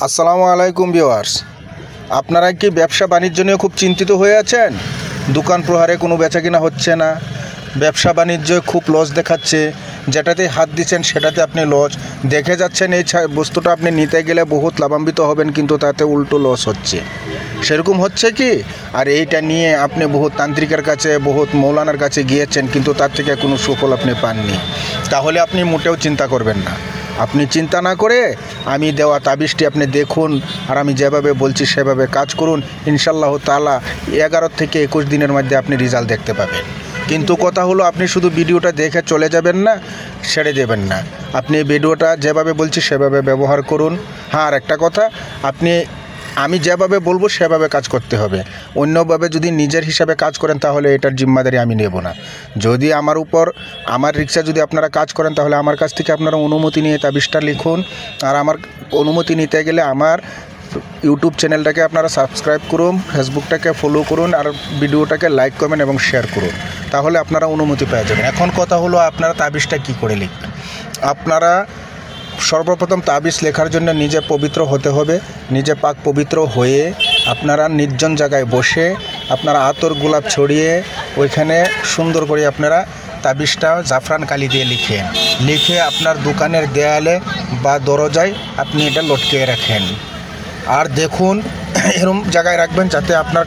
আসসালামু আলাইকুম ভিউয়ার্স, আপনারা কি ব্যবসা বাণিজ্য নিয়ে খুব চিন্তিত হয়ে আছেন? দোকান প্রহারে কোনো বেচাকেনা হচ্ছে না, ব্যবসা বাণিজ্যে খুব লস দেখাচ্ছে, যেটাতে হাত দিচ্ছেন সেটাতে আপনি লস দেখে যাচ্ছেন। এই বস্তুটা আপনি নিতে গেলে বহুত লাভান্বিত হবেন, কিন্তু তাতে উল্টো লস হচ্ছে। সেরকম হচ্ছে কি? আর এইটা নিয়ে আপনি বহুত তান্ত্রিকের কাছে, বহুত মৌলানার কাছে গিয়েছেন, কিন্তু তার থেকে কোনো সুফল আপনি পাননি। তাহলে আপনি মোটেও চিন্তা করবেন না। আপনি চিন্তা না করে আমি দেওয়া তাবিজটি আপনি দেখুন, আর আমি যেভাবে বলছি সেভাবে কাজ করুন। ইনশাআল্লাহ তাআলা 11 থেকে 21 দিনের মধ্যে আপনি রেজাল্ট দেখতে পাবেন। কিন্তু কথা হলো, আপনি শুধু ভিডিওটা দেখে চলে যাবেন না, ছেড়ে দেবেন না। আপনি ভিডিওটা যেভাবে বলছি সেভাবে ব্যবহার করুন। হ্যাঁ, আর একটা কথা, আমি যেভাবে বলবো সেভাবে কাজ করতে হবে। অন্যভাবে যদি নিজের হিসাবে কাজ করেন তাহলে এটার জিম্মাদারি আমি নেব না। যদি আমার উপর, আমার রিক্সা যদি আপনারা কাজ করেন, তাহলে আমার কাছ থেকে আপনারা অনুমতি নিয়ে তাবিজটা লিখুন। আর আমার অনুমতি নিতে গেলে আমার ইউটিউব চ্যানেলটাকে আপনারা সাবস্ক্রাইব করুন, ফেসবুকটাকে ফলো করুন, আর ভিডিওটাকে লাইক করবেন এবং শেয়ার করুন। তাহলে আপনারা অনুমতি পেয়ে যাবেন। এখন কথা হলো, আপনারা তাবিজটা কী করে লিখবেন? আপনারা সর্বপ্রথম তাবিজ লেখার জন্য নিজে পবিত্র হতে হবে। নিজে পাক পবিত্র হয়ে আপনারা নির্জন জায়গায় বসে আপনারা আতর গোলাপ ছড়িয়ে ওইখানে সুন্দর করে আপনারা তাবিজটা জাফরান কালি দিয়ে লিখে আপনার দোকানের দেয়ালে বা দরজায় আপনি এটা লটকে রাখেন। আর দেখুন, এরকম জায়গায় রাখবেন যাতে আপনার